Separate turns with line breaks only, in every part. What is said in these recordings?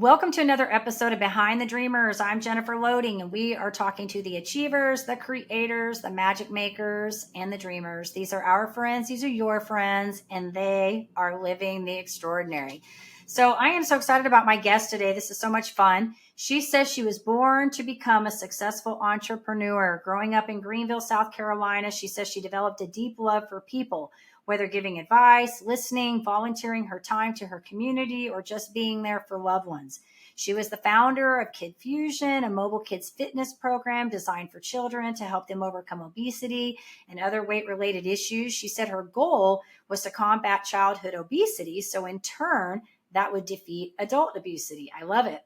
welcome to another episode of Behind the Dreamers. I'm Jennifer Loading, and we are talking to the achievers, the creators, the magic makers, and the dreamers. These are our friends, these are your friends, and they are living the extraordinary. So I am so excited about my guest today. This is so much fun. She says she was born to become a successful entrepreneur. Growing up in Greenville, South Carolina, she says she developed a deep love for people, whether giving advice, listening, volunteering her time to her community, or just being there for loved ones. She was the founder of Kid Fusion, a mobile kids fitness program designed for children to help them overcome obesity and other weight-related issues. She said her goal was to combat childhood obesity, so in turn, that would defeat adult obesity. I love it.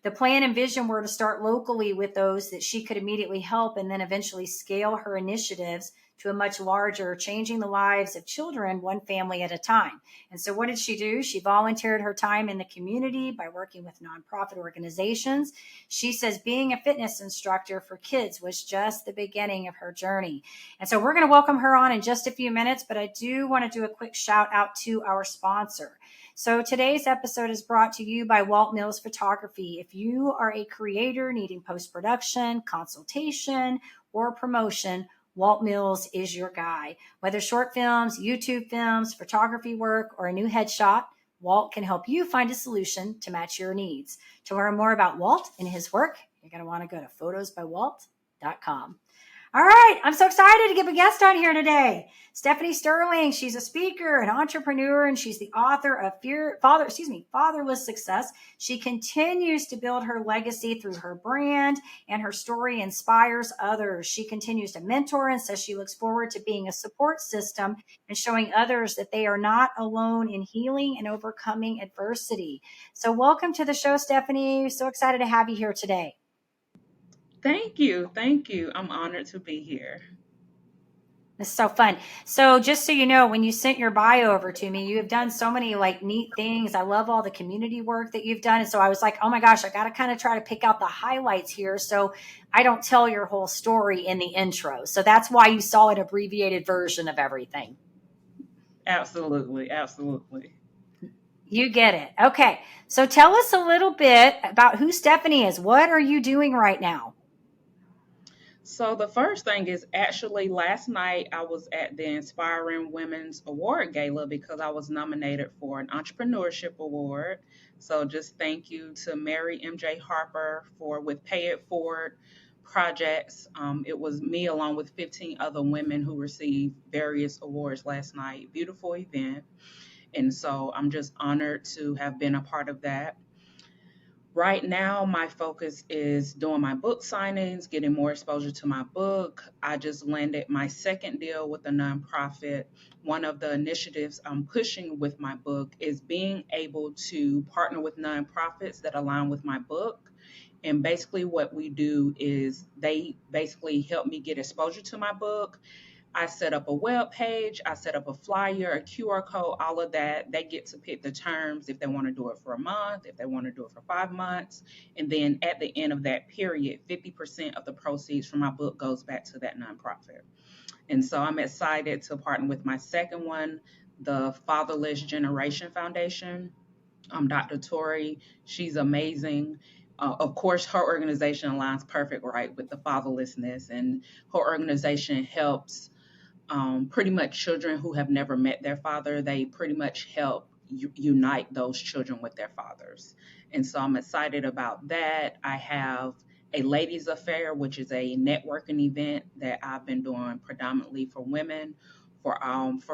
The plan and vision were to start locally with those that she could immediately help and then eventually scale her initiatives to a much larger, changing the lives of children one family at a time. And so what did she do? She volunteered her time in the community by working with nonprofit organizations. She says being a fitness instructor for kids was just the beginning of her journey. And so we're going to welcome her on in just a few minutes, but I do want to do a quick shout out to our sponsor. So today's episode is brought to you by Walt Mills Photography. If you are a creator needing post-production, consultation, or promotion, Walt Mills is your guy. Whether short films, YouTube films, photography work, or a new headshot, Walt can help you find a solution to match your needs. To learn more about Walt and his work, you're going to want to go to photosbywalt.com. All right, I'm so excited to get a guest on here today. Stephanie Sterling, she's a speaker, an entrepreneur, and she's the author of Fatherless Success. She continues to build her legacy through her brand, and her story inspires others. She continues to mentor and says she looks forward to being a support system and showing others that they are not alone in healing and overcoming adversity. So welcome to the show, Stephanie. So excited to have you here today.
Thank you. Thank you. I'm honored to be here.
It's so fun. So just so you know, when you sent your bio over to me, you have done so many like neat things. I love all the community work that you've done. And so I was like, oh my gosh, I got to kind of try to pick out the highlights here so I don't tell your whole story in the intro. So that's why you saw an abbreviated version of everything.
Absolutely. Absolutely.
You get it. Okay. So tell us a little bit about who Stephanie is. What are you doing right now?
So the first thing is actually last night I was at the Inspiring Women's Award Gala because I was nominated for an entrepreneurship award. So just thank you to Mary MJ Harper with Pay It Forward projects. It was me along with 15 other women who received various awards last night. Beautiful event. And so I'm just honored to have been a part of that. Right now, my focus is doing my book signings, getting more exposure to my book. I just landed my second deal with a nonprofit. One of the initiatives I'm pushing with my book is being able to partner with nonprofits that align with my book. And basically what we do is they basically help me get exposure to my book. I set up a web page, I set up a flyer, a QR code, all of that. They get to pick the terms if they want to do it for a month, if they want to do it for 5 months. And then at the end of that period, 50% of the proceeds from my book goes back to that nonprofit. And so I'm excited to partner with my second one, the Fatherless Generation Foundation. Dr. Tori, she's amazing. Of course, her organization aligns perfect right with the fatherlessness, and her organization helps pretty much children who have never met their father. They pretty much help unite those children with their fathers. And so I'm excited about that. I have a ladies affair, which is a networking event that I've been doing predominantly for women for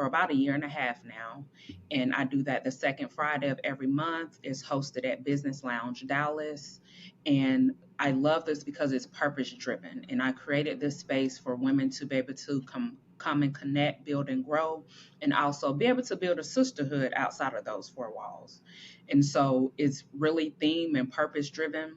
about a year and a half now. And I do that the second Friday of every month. It's hosted at Business Lounge Dallas. And I love this because it's purpose driven. And I created this space for women to be able to come and connect, build and grow, and also be able to build a sisterhood outside of those four walls. And so it's really theme and purpose driven.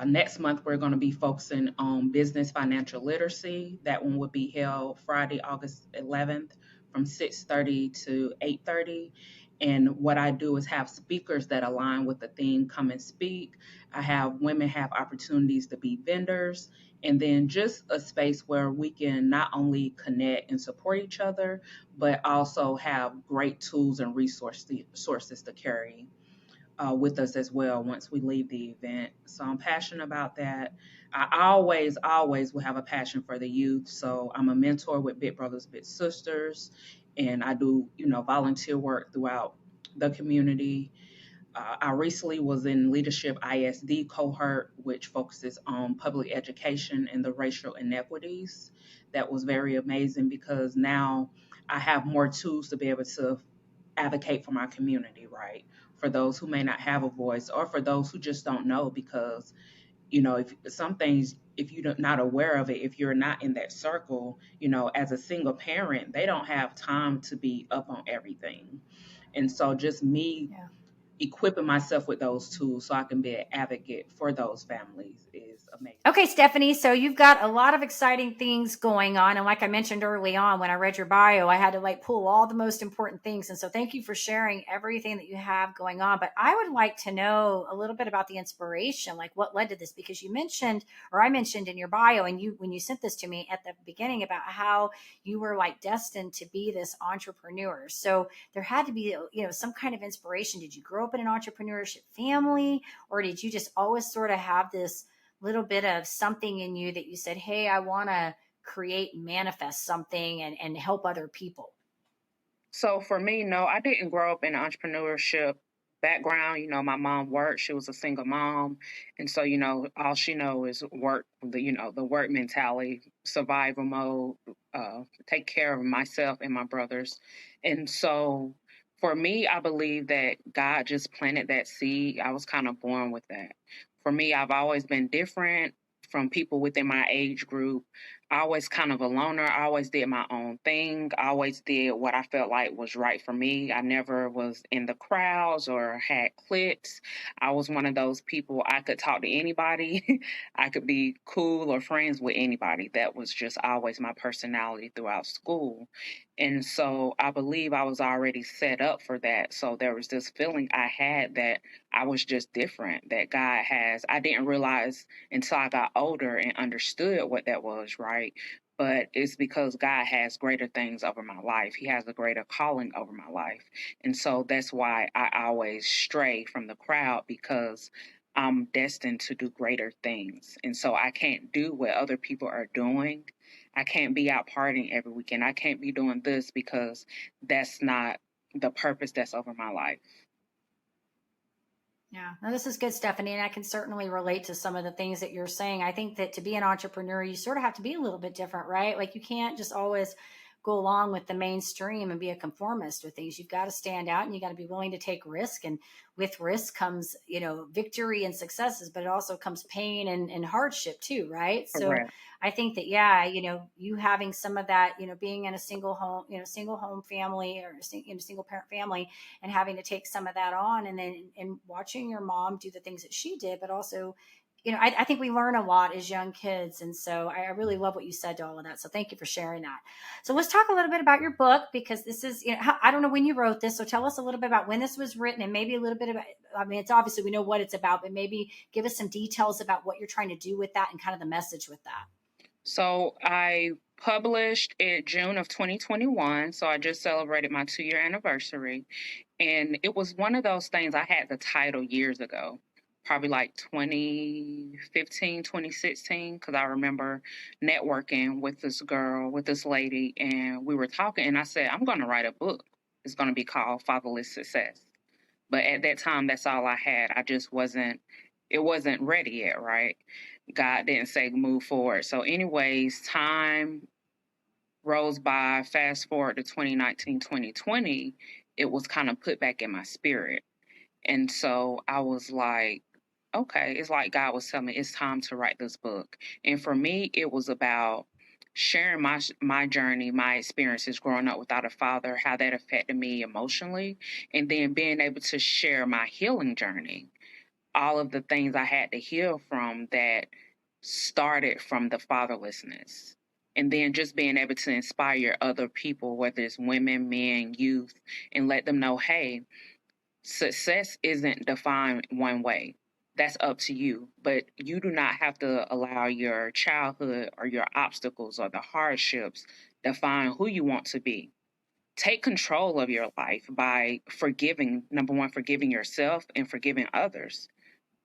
Next month, we're going to be focusing on business financial literacy. That one will be held Friday, August 11th from 6:30 to 8:30. And what I do is have speakers that align with the theme come and speak. I have women have opportunities to be vendors, and then just a space where we can not only connect and support each other, but also have great tools and resources to carry with us as well once we leave the event. So I'm passionate about that. I always will have a passion for the youth. So I'm a mentor with Big Brothers Big Sisters, and I do volunteer work throughout the community. I recently was in Leadership ISD cohort, which focuses on public education and the racial inequities. That was very amazing because now I have more tools to be able to advocate for my community, right? For those who may not have a voice or for those who just don't know because, if some things, if you're not aware of it, if you're not in that circle, as a single parent, they don't have time to be up on everything. And so just me
Yeah.
equipping myself with those tools so I can be an advocate for those families is amazing.
Okay, Stephanie. So you've got a lot of exciting things going on. And like I mentioned early on, when I read your bio, I had to like pull all the most important things. And so thank you for sharing everything that you have going on. But I would like to know a little bit about the inspiration, like what led to this, because you mentioned, or I mentioned in your bio, and when you sent this to me at the beginning about how you were like destined to be this entrepreneur. So there had to be, some kind of inspiration. Did you grow up in an entrepreneurship family, or did you just always sort of have this little bit of something in you that you said, hey, I want to create, manifest something and help other people?
So for me, no, I didn't grow up in an entrepreneurship background. My mom worked; she was a single mom, and so all she knows is work. The work mentality, survival mode, take care of myself and my brothers, and so for me, I believe that God just planted that seed. I was kind of born with that. For me, I've always been different from people within my age group. I always kind of a loner. I always did my own thing. I always did what I felt like was right for me. I never was in the crowds or had cliques. I was one of those people I could talk to anybody. I could be cool or friends with anybody. That was just always my personality throughout school. And so I believe I was already set up for that. So there was this feeling I had that I was just different, that God has. I didn't realize until I got older and understood what that was, right? But it's because God has greater things over my life. He has a greater calling over my life. And so that's why I always stray from the crowd because I'm destined to do greater things. And so I can't do what other people are doing. I can't be out partying every weekend. I can't be doing this because that's not the purpose that's over my life.
Yeah, no, this is good, Stephanie, and I can certainly relate to some of the things that you're saying. I think that to be an entrepreneur, you sort of have to be a little bit different, right? Like you can't just always go along with the mainstream and be a conformist with things. You've got to stand out and you got to be willing to take risk. And with risk comes, victory and successes, but it also comes pain and hardship too, right? So
Correct.
I think that, yeah, you having some of that, being in a single home family or single parent family and having to take some of that on and then and watching your mom do the things that she did, but also, I think we learn a lot as young kids. And so I really love what you said to all of that. So thank you for sharing that. So let's talk a little bit about your book, because this is, I don't know when you wrote this. So tell us a little bit about when this was written and maybe a little bit about, I mean, it's obviously we know what it's about, but maybe give us some details about what you're trying to do with that and kind of the message with that.
So I published it June of 2021. So I just celebrated my 2 year anniversary. And it was one of those things I had the title years ago, probably like 2015, 2016, because I remember networking with this girl, with this lady, and we were talking. And I said, I'm going to write a book. It's going to be called Fatherless Success. But at that time, that's all I had. I just wasn't, it wasn't ready yet, right? God didn't say move forward. So, anyways, time rolls by, fast forward to 2019, 2020, it was kind of put back in my spirit. And so I was like, okay, it's like God was telling me it's time to write this book. And for me, it was about sharing my journey, my experiences growing up without a father, how that affected me emotionally, and then being able to share my healing journey, all of the things I had to heal from that started from the fatherlessness. And then just being able to inspire other people, whether it's women, men, youth, and let them know, hey, success isn't defined one way. That's up to you. But you do not have to allow your childhood or your obstacles or the hardships define who you want to be. take control of your life by forgiving, number one, forgiving yourself and forgiving others.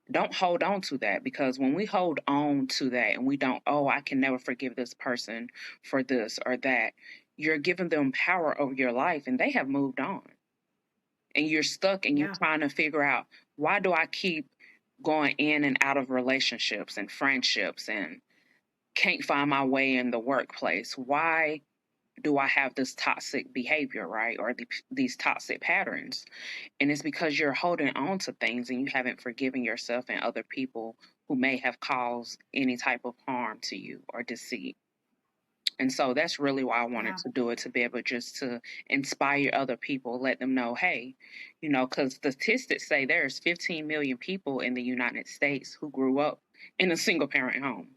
Don't hold on to that, because when we hold on to that and we don't, oh, I can never forgive this person for this or that, you're giving them power over your life and they have moved on. And you're stuck and you're
Yeah.
trying to figure out, why do I keep going in and out of relationships and friendships and can't find my way in the workplace? Why do I have this toxic behavior, right? Or these toxic patterns? And it's because you're holding on to things and you haven't forgiven yourself and other people who may have caused any type of harm to you or deceit. And so that's really why I wanted
Yeah.
to do it, to be able just to inspire other people, let them know, hey, because statistics say there's 15 million people in the United States who grew up in a single parent home.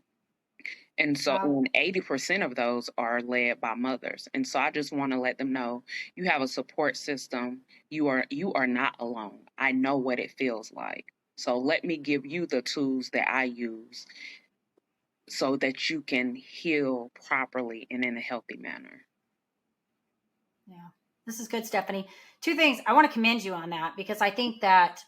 And so
Wow.
80% of those are led by mothers. And so I just want to let them know, you have a support system. You are not alone. I know what it feels like. So let me give you the tools that I use so that you can heal properly and in a healthy manner.
Yeah. This is good, Stephanie. Two things. I want to commend you on that, because I think that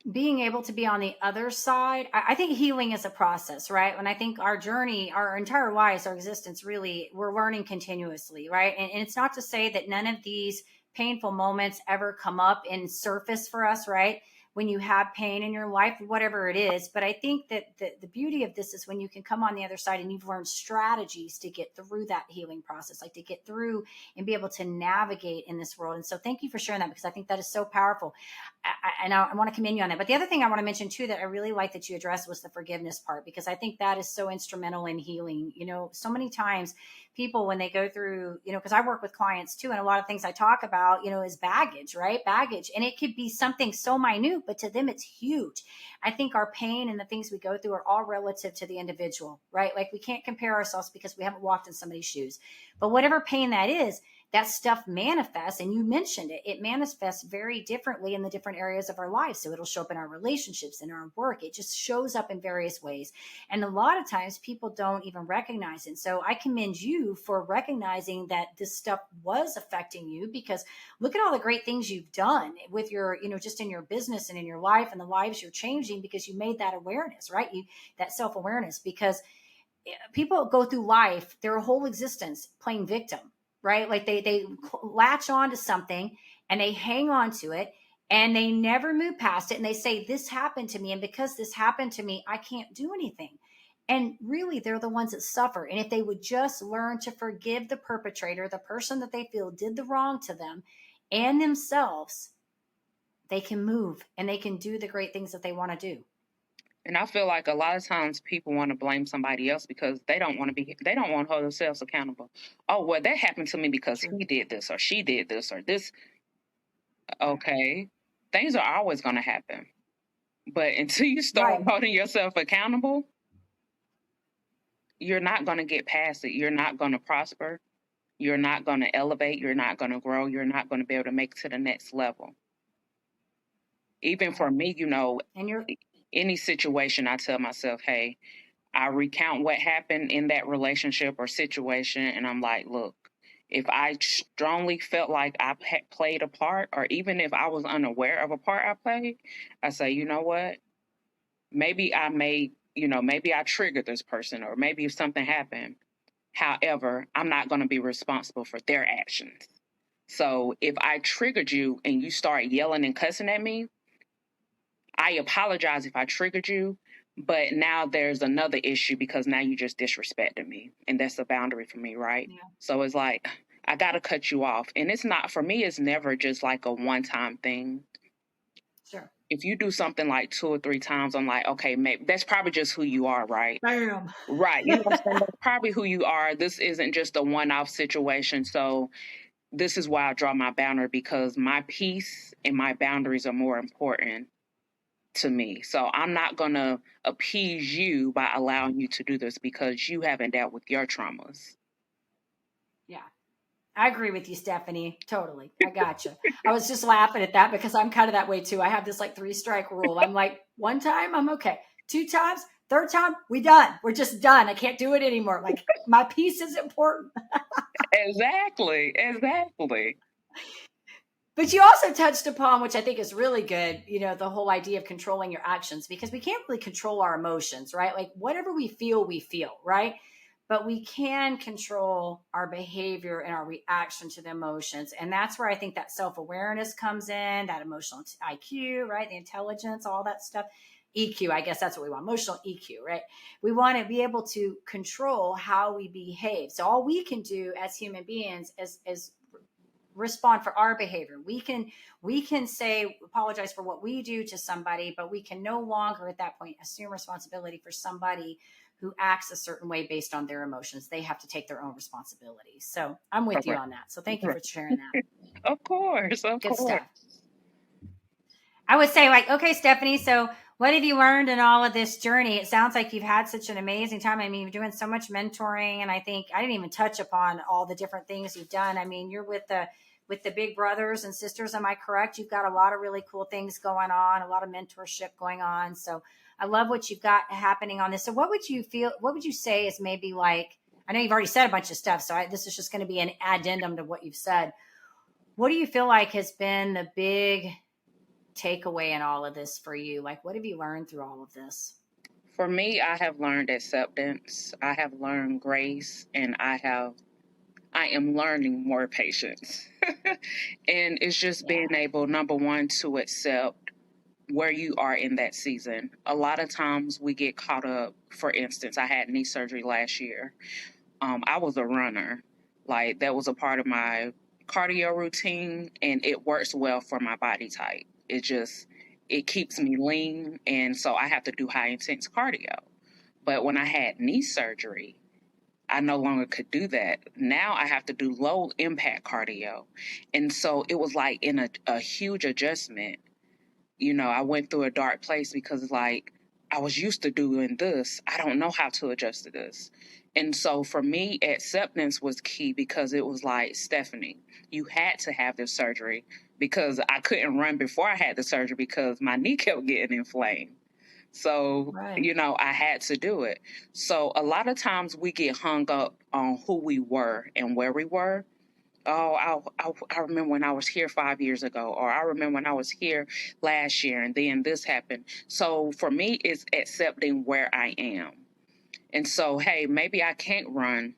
being able to be on the other side, I think healing is a process, right? And I think our journey, our entire lives, our existence, really, we're learning continuously, right? And it's not to say that none of these painful moments ever come up and surface for us, right? When you have pain in your life, whatever it is. But I think that the beauty of this is when you can come on the other side and you've learned strategies to get through that healing process, like to get through and be able to navigate in this world. And so thank you for sharing that, because I think that is so powerful. And I want to commend you on that. But the other thing I want to mention too that I really like that you addressed was the forgiveness part, because I think that is so instrumental in healing. So many times people, when they go through, because I work with clients too, and a lot of things I talk about, is baggage, right? Baggage. And it could be something so minute, but to them it's huge. I think our pain and the things we go through are all relative to the individual, right? Like we can't compare ourselves because we haven't walked in somebody's shoes. But whatever pain that is, that stuff manifests, and you mentioned it manifests very differently in the different areas of our lives. So it'll show up in our relationships, in our work. It just shows up in various ways, and a lot of times people don't even recognize it. So I commend you for recognizing that this stuff was affecting you, because look at all the great things you've done with your, just in your business and in your life and the lives you're changing, because you made that awareness, right? That self-awareness. Because people go through life, their whole existence, playing victim, right? Like they latch on to something and they hang on to it and they never move past it. And they say, this happened to me. And because this happened to me, I can't do anything. And really, they're the ones that suffer. And if they would just learn to forgive the perpetrator, the person that they feel did the wrong to them and themselves, they can move and they can do the great things that they want to do.
And I feel like a lot of times people want to blame somebody else because they don't want to hold themselves accountable. Oh, well, that happened to me because
Sure.
he did this or she did this or this.
Right.
Okay. Things are always going to happen. But until you start
Right.
holding yourself accountable, you're not going to get past it. You're not going to prosper. You're not going to elevate. You're not going to grow. You're not going to be able to make it to the next level. Even for
Right.
me,
And you're
any situation, I tell myself, hey, I recount what happened in that relationship or situation, and I'm like, look, if I strongly felt like I had played a part, or even if I was unaware of a part I played, I say, you know what? Maybe I made, maybe I triggered this person, or maybe if something happened. However, I'm not going to be responsible for their actions. So if I triggered you and you start yelling and cussing at me, I apologize if I triggered you, but now there's another issue because now you just disrespected me. And that's a boundary for me, right?
Yeah.
So it's like, I got to cut you off. And it's not, for me, it's never just like a one time thing.
Sure.
If you do something like 2 or 3 times, I'm like, okay, maybe that's probably just who you are, right?
Bam.
Right. You know what I'm saying? That's probably who you are. This isn't just a one off situation. So this is why I draw my boundary, because my peace and my boundaries are more important to me. So I'm not going to appease you by allowing you to do this because you haven't dealt with your traumas.
Yeah. I agree with you, Stephanie. Totally. I gotcha. I was just laughing at that because I'm kind of that way too. I have this like 3-strike rule. I'm like, one time, I'm okay. 2 times, Third time, we done. We're just done. I can't do it anymore. Like my peace is important.
Exactly.
But you also touched upon, which I think is really good, the whole idea of controlling your actions, because we can't really control our emotions, right? Like whatever we feel, right? But we can control our behavior and our reaction to the emotions. And that's where I think that self awareness comes in, that emotional IQ, right? The intelligence, all that stuff. EQ, I guess that's what we want, emotional EQ, right? We want to be able to control how we behave. So all we can do as human beings is respond for our behavior. We can say apologize for what we do to somebody, but we can no longer at that point assume responsibility for somebody who acts a certain way based on their emotions. They have to take their own responsibility. So I'm with you
Correct.
on that. So thank you for sharing that.
Of course, of
Good
course.
stuff. I would say, like, okay, Stephanie, so what have you learned in all of this journey? It sounds like you've had such an amazing time. I mean, you're doing so much mentoring, and I think I didn't even touch upon all the different things you've done. I mean, you're with the big brothers and sisters. Am I correct? You've got a lot of really cool things going on, a lot of mentorship going on. So I love what you've got happening on this. So what would you say is maybe like, I know you've already said a bunch of stuff, so this is just going to be an addendum to what you've said. What do you feel like has been the big takeaway in all of this for you? Like, what have you learned through all of this?
For me, I have learned acceptance. I have learned grace, and I am learning more patience. And it's just
Yeah.
being able, number one, to accept where you are in that season. A lot of times we get caught up. For instance, I had knee surgery last year. I was a runner. Like that was a part of my cardio routine, and it works well for my body type. It keeps me lean, and so I have to do high intense cardio. But when I had knee surgery, I no longer could do that. Now I have to do low impact cardio. And so it was like in a huge adjustment. I went through a dark place because like I was used to doing this. I don't know how to adjust to this. And so for me, acceptance was key because it was like, Stephanie, you had to have this surgery because I couldn't run before I had the surgery because my knee kept getting inflamed. So,
Right.
I had to do it. So a lot of times we get hung up on who we were and where we were. Oh, I remember when I was here 5 years ago, or I remember when I was here last year, and then this happened. So for me, it's accepting where I am. And so, hey, maybe I can't run,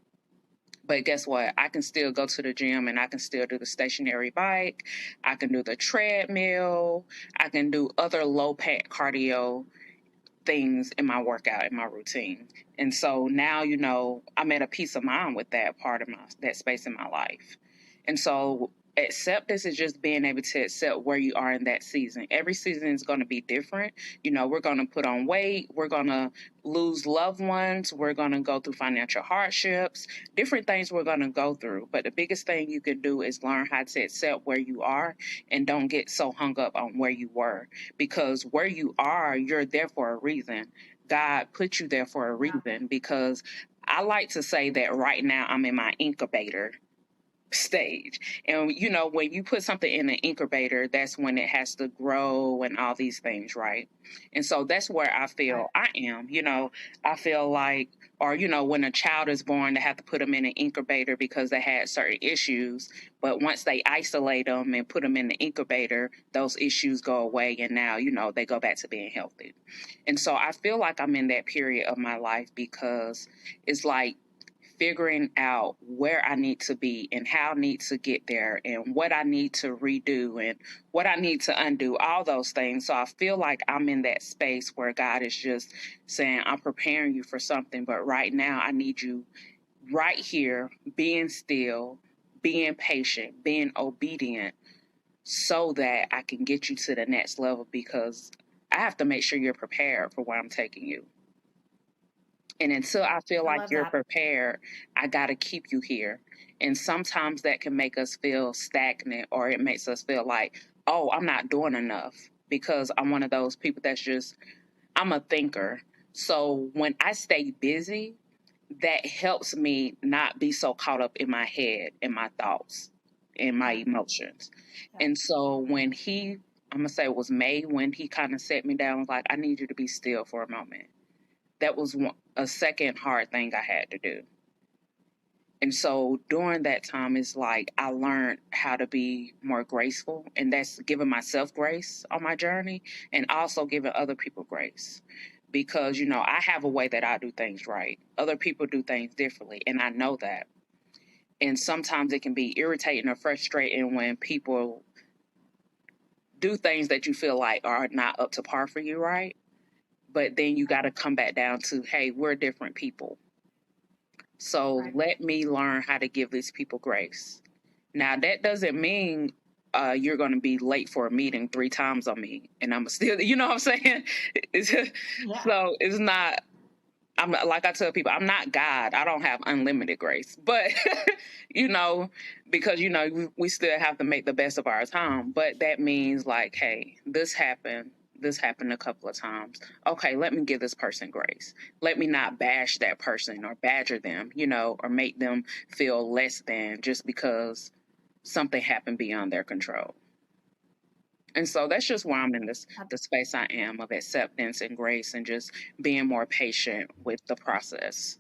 but guess what? I can still go to the gym and I can still do the stationary bike. I can do the treadmill. I can do other low pack cardio things in my workout, in my routine. And so now, I'm at a peace of mind with that part of that space in my life. And so acceptance is just being able to accept where you are in that season. Every season is going to be different. We're going to put on weight. We're going to lose loved ones. We're going to go through financial hardships, different things we're going to go through. But the biggest thing you can do is learn how to accept where you are and don't get so hung up on where you were, because where you are, you're there for a reason. God put you there for a
Yeah.
reason, because I like to say that right now I'm in my incubator stage. And when you put something in an incubator, that's when it has to grow and all these things, right? And so that's where I
Right.
feel I am. I feel like, or when a child is born, they have to put them in an incubator because they had certain issues. But once they isolate them and put them in the incubator, those issues go away, and now they go back to being healthy. And so I feel like I'm in that period of my life because it's like figuring out where I need to be and how I need to get there and what I need to redo and what I need to undo, all those things. So I feel like I'm in that space where God is just saying, I'm preparing you for something, but right now I need you right here, being still, being patient, being obedient, so that I can get you to the next level, because I have to make sure you're prepared for where I'm taking you. And until I feel
I
like
love
you're
that.
prepared, I got to keep you here. And sometimes that can make us feel stagnant, or it makes us feel like, oh, I'm not doing enough, because I'm one of those people I'm a thinker. So when I stay busy, that helps me not be so caught up in my head, in my thoughts, in my
Yeah.
emotions.
Yeah.
And so I'm going to say it was May when he kind of set me down, like, I need you to be still for a moment. that was a second hard thing I had to do. And so during that time, it's like I learned how to be more graceful, and that's giving myself grace on my journey and also giving other people grace. Because, you know, I have a way that I do things right. Other people do things differently, and I know that. And sometimes it can be irritating or frustrating when people do things that you feel like are not up to par for you, right? But then you got to come back down to, hey, we're different people. So
Right.
let me learn how to give these people grace. Now, that doesn't mean you're going to be late for a meeting 3 times on me, and I'm still, you know what I'm saying?
Yeah.
So it's not, I'm like I tell people, I'm not God. I don't have unlimited grace, but you know, because you know we still have to make the best of our time. But that means like, hey, this happened. This happened a couple of times. Okay, let me give this person grace. Let me not bash that person or badger them, you know, or make them feel less than just because something happened beyond their control. And so that's just why I'm in the space I am of acceptance and grace and just being more patient with the process.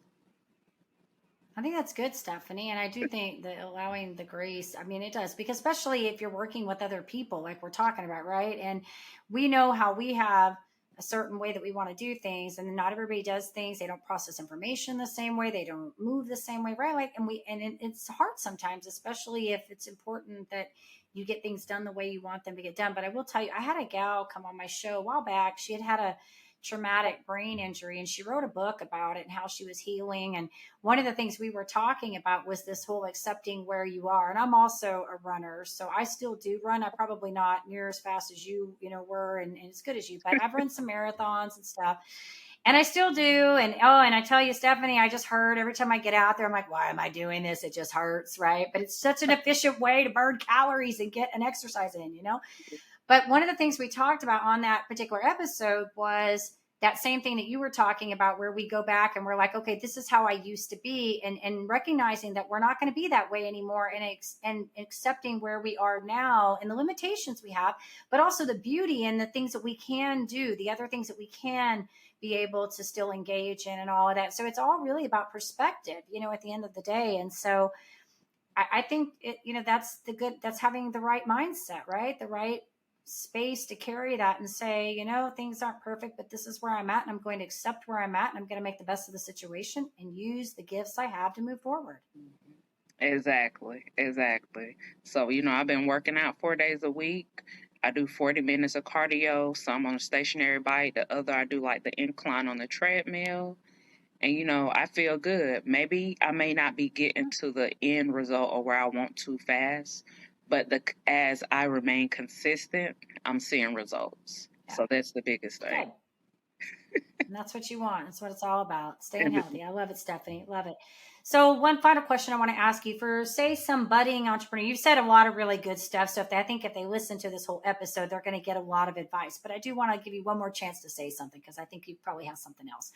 I think that's good, Stephanie. And I do think that allowing the grace, I mean, it does, because especially if you're working with other people, like we're talking about, right? And we know how we have a certain way that we want to do things, and not everybody does things. They don't process information the same way. They don't move the same way, right? Like, it's hard sometimes, especially if it's important that you get things done the way you want them to get done. But I will tell you, I had a gal come on my show a while back. She had had a traumatic brain injury, and she wrote a book about it and how she was healing. And one of the things we were talking about was this whole accepting where you are. And I'm also a runner, so I still do run. I probably not near as fast as you know, were, and as good as you, but I've run some marathons and stuff. And I still do. And oh, and I tell you, Stephanie, I just heard every time I get out there, I'm like, why am I doing this? It just hurts, right? But it's such an efficient way to burn calories and get an exercise in, you know? But one of the things we talked about on that particular episode was that same thing that you were talking about, where we go back and we're like, okay, this is how I used to be, and recognizing that we're not going to be that way anymore, and accepting where we are now and the limitations we have, but also the beauty and the things that we can do, the other things that we can be able to still engage in and all of that. So it's all really about perspective, you know, at the end of the day. And so I think that's having the right mindset, right? The right space to carry that and say, you know, things aren't perfect, but this is where I'm at, and I'm going to accept where I'm at, and I'm going to make the best of the situation and use the gifts I have to move forward.
Exactly, exactly. So, you know, I've been working out 4 days a week. I do 40 minutes of cardio, some on a stationary bike, the other I do like the incline on the treadmill. And, you know, I feel good. Maybe I may not be getting to the end result or where I want to fast, but as I remain consistent, I'm seeing results.
Yeah,
So that's the biggest thing.
good. And that's what you want. That's what it's all about. Staying
And
healthy. I love it, Stephanie. Love it. So, one final question I want to ask you, for, say, some budding entrepreneur. You've said a lot of really good stuff. So, I think if they listen to this whole episode, they're going to get a lot of advice. But I do want to give you one more chance to say something, because I think you probably have something else.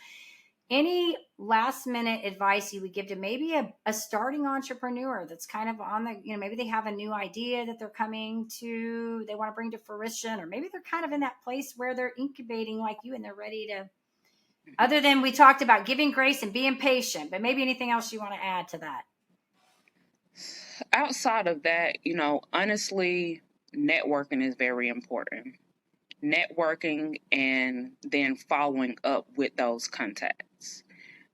Any last minute advice you would give to maybe a starting entrepreneur that's kind of on the, you know, maybe they have a new idea that they're coming to, they want to bring to fruition, or maybe they're kind of in that place where they're incubating like you and they're ready to, other than we talked about giving grace and being patient, but maybe anything else you want to add to that?
outside of that, you know, honestly, networking is very important. Networking and then following up with those contacts.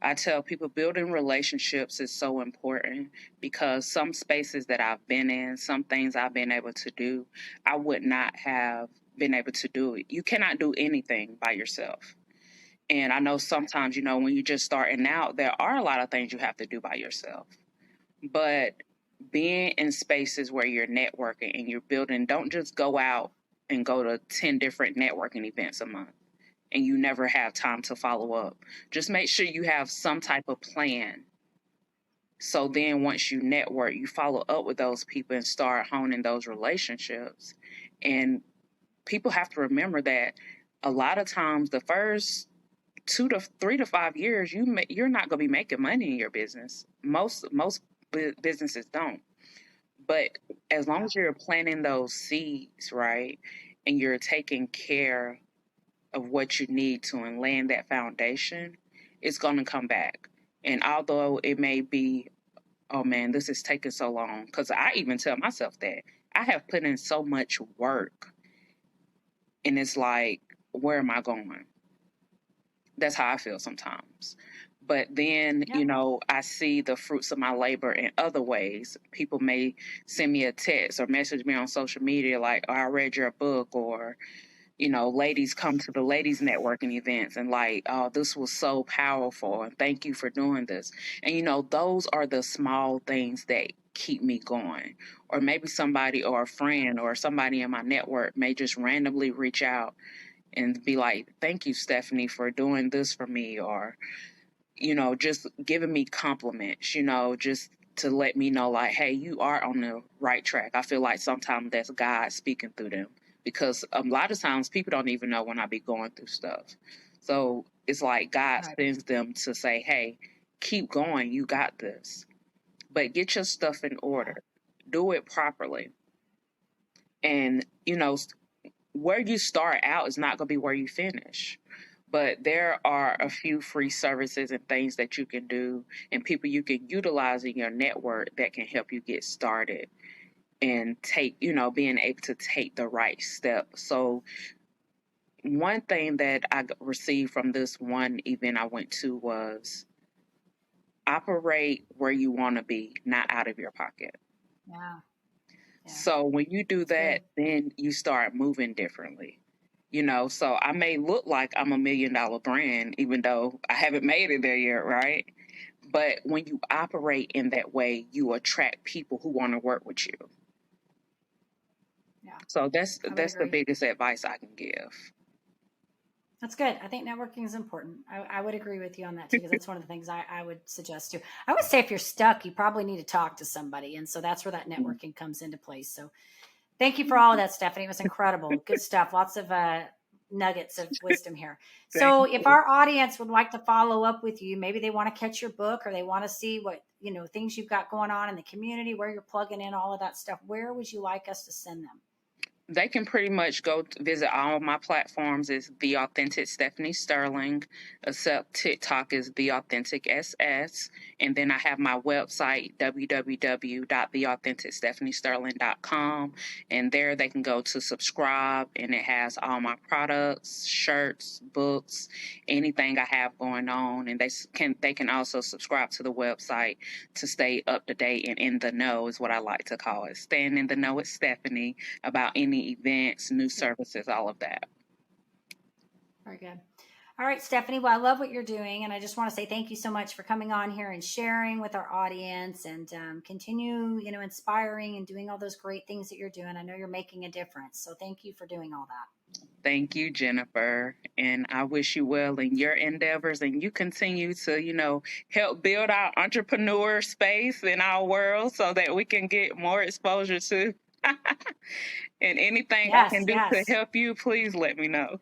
I tell people building relationships is so important, because some spaces that I've been in, some things I've been able to do, I would not have been able to do it. You cannot do anything by yourself. And I know sometimes, you know, when you're just starting out, there are a lot of things you have to do by yourself. But being in spaces where you're networking and you're building, don't just go out and go to 10 different networking events a month and you never have time to follow up. Just make sure you have some type of plan. So then once you network, you follow up with those people and start honing those relationships. And people have to remember that a lot of times the first 2 to 3 to 5 years, you're not going to be making money in your business. Most businesses don't. But as long as you're planting those seeds, right, and you're taking care of what you need to and laying that foundation, it's going to come back. And although it may be, oh man, this is taking so long, because I even tell myself that I have put in so much work, and it's like, where am I going? That's how I feel sometimes. But then,
Yep.
I see the fruits of my labor in other ways. People may send me a text or message me on social media like, oh, I read your book, or, ladies come to the ladies networking events and like, oh, this was so powerful and thank you for doing this. And, those are the small things that keep me going. Or maybe somebody or a friend or somebody in my network may just randomly reach out and be like, thank you, Stephanie, for doing this for me, or, just giving me compliments, just to let me know, like, hey, you are on the right track. I feel like sometimes that's God speaking through them, because a lot of times people don't even know when I be going through stuff. So it's like God
Right.
sends them to say, hey, keep going. You got this. But get your stuff in order. Do it properly. And, where you start out is not going to be where you finish. But there are a few free services and things that you can do and people you can utilize in your network that can help you get started and take, being able to take the right step. So, one thing that I received from this one event I went to was operate where you want to be, not out of your pocket.
Yeah. Yeah.
So when you do
It's
that,
good.
then you start moving differently. So I may look like I'm $1 million brand, even though I haven't made it there yet, right? But when you operate in that way, you attract people who want to work with you.
Yeah.
So that's
I would
the
agree.
biggest advice I can give.
That's good. I think networking is important. I would agree with you on that too, because that's one of the things I would suggest too. I would say if you're stuck, you probably need to talk to somebody. And so that's where that networking comes into place. So thank you for all of that, Stephanie. It was incredible. Good stuff. Lots of nuggets of wisdom here.
Thank
So if
you.
our audience would like to follow up with you, maybe they want to catch your book or they want to see what, things you've got going on in the community, where you're plugging in all of that stuff, where would you like us to send them?
They can pretty much go visit all of my platforms. Is The Authentic Stephanie Sterling, except TikTok is The Authentic SS. And then I have my website, www.theauthenticstephaniesterling.com. And there they can go to subscribe, and it has all my products, shirts, books, anything I have going on. And they can also subscribe to the website to stay up to date and in the know, is what I like to call it. Staying in the know with Stephanie about any events, new services, all of that.
Very good. All right, Stephanie. Well, I love what you're doing. And I just want to say thank you so much for coming on here and sharing with our audience and continue, inspiring and doing all those great things that you're doing. I know you're making a difference. So thank you for doing all that.
Thank you, Jennifer. And I wish you well in your endeavors, and you continue to, help build our entrepreneur space in our world so that we can get more exposure to. And anything I
Yes,
can do to
yes.
help you, please let me know.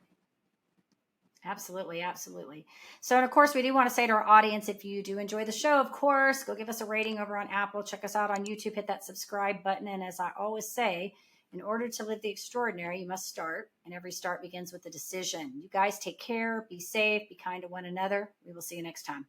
Absolutely, absolutely. So, and of course, we do want to say to our audience, if you do enjoy the show, of course, go give us a rating over on Apple. Check us out on YouTube. Hit that subscribe button. And as I always say, in order to live the extraordinary, you must start. And every start begins with a decision. You guys take care, be safe, be kind to one another. We will see you next time.